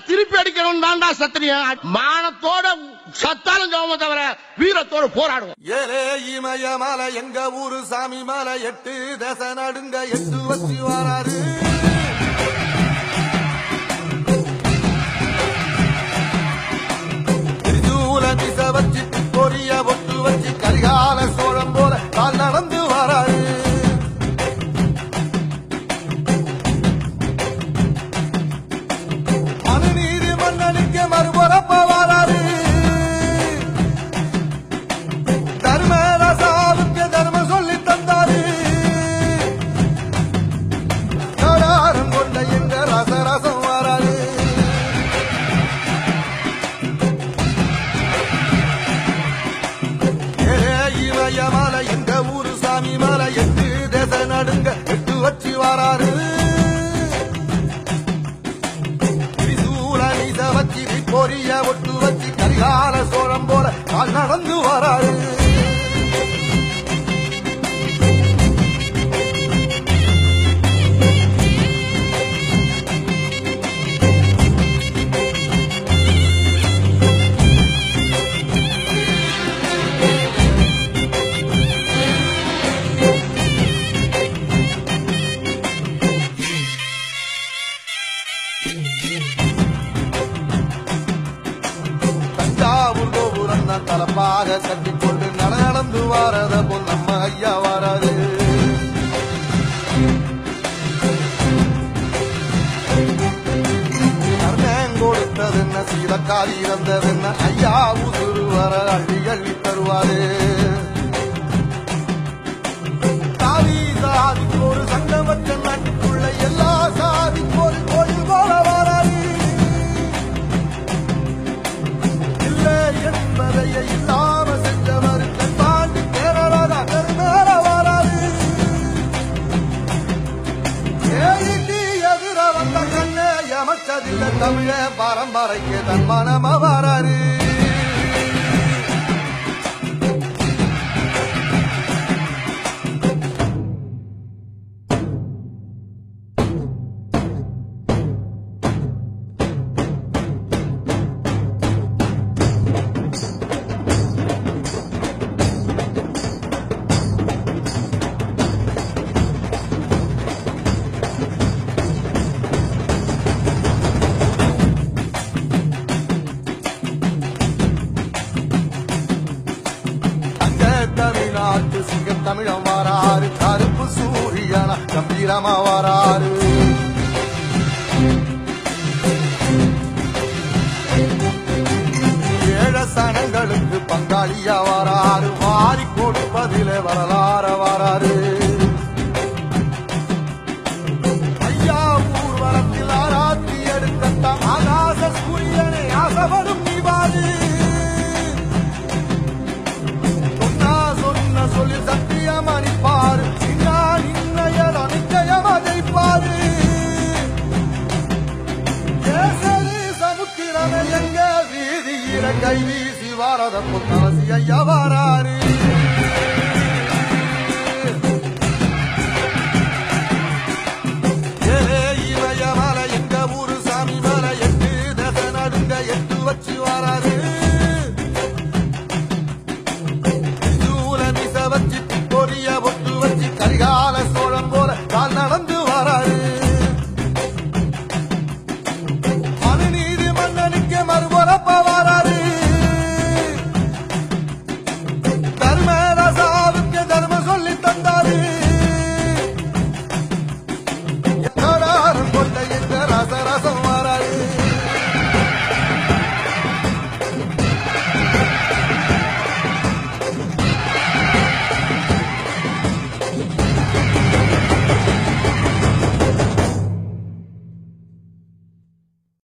திருப்பி அடிக்கணும் தாண்டா சத்திரியம். மானத்தோட சத்தாலும் ஜெபம் தவிர வீரத்தோடு போராடுவோம். ஏலே இமய மலை எங்க ஊரு சாமி மலை 8 தேச நடுங்க 8 வச்சு வராரு. திச வச்சு பொரிய ஒட்டு வச்சு கரிகால சோழம் போல கால் நடந்து வராரு. மனுநீதி மன்னனுக்கு மறுபரப்ப வராரு. தர்மராசாவுக்கு தர்மம் சொல்லி தந்தாரு. கடாரம் கொண்ட என்ற ரசரசம் வராரு. மலை எங்க ஊரு சாமி மலை 8 தேச நடுங்க 8 வச்சு வராரு. திரிசூல நீச வச்சு பொரிய ஒட்டு வச்சு கரிகால சோழம் போல கால் நடந்து வராரு. தஞ்சாவூர் கோபுரம் தான் தலப்பாக கட்டிக்கொண்டு நடந்து வாரத போல் நம்ம ஐயா வராது. கர்ணன் கொடுத்ததென்ன சீதக்காரி இறந்ததென்ன ஐயா உசுறு வர அள்ளி அள்ளி தருவாரு. சாதி சாதிக்கு ஒரு சங்கம் வச்ச நாட்டுக்குள்ள எல்லா சாதிக்கு ஒரு கோயில் போல வராது. என்பதைய இல்லாம செஞ்சவர் பாண்டி கேரளாத மேல வராது. எதிர வந்த கண்ணே எமச்சதில்ல தமிழ பரம்பரைக்கு தன் மனம வராரு. தமிழ்நாட்டு சிங்கம் தமிழம் வராரு. கருப்பு சூரியனா கம்பீரமா வராரு. ஏழ சனங்களுக்கு பங்காளியா வராரு. வாரி கொடுப்பதிலே வரலாற வராரு. ஐயா ஊர்வலத்தில் ஆராத்தி எடுக்கத்தான் ஆகாச சூரியனை ஆசைப்படும் நீவாது. சொல்லி சத்தியம் அணிப்பாரு. இன்னையர் அனிச்சயம் அதைப்பாரு. சமுத்திரமே எங்க வீதியில கை வீசி வாரத புத்தவசி ஐயா வராரு.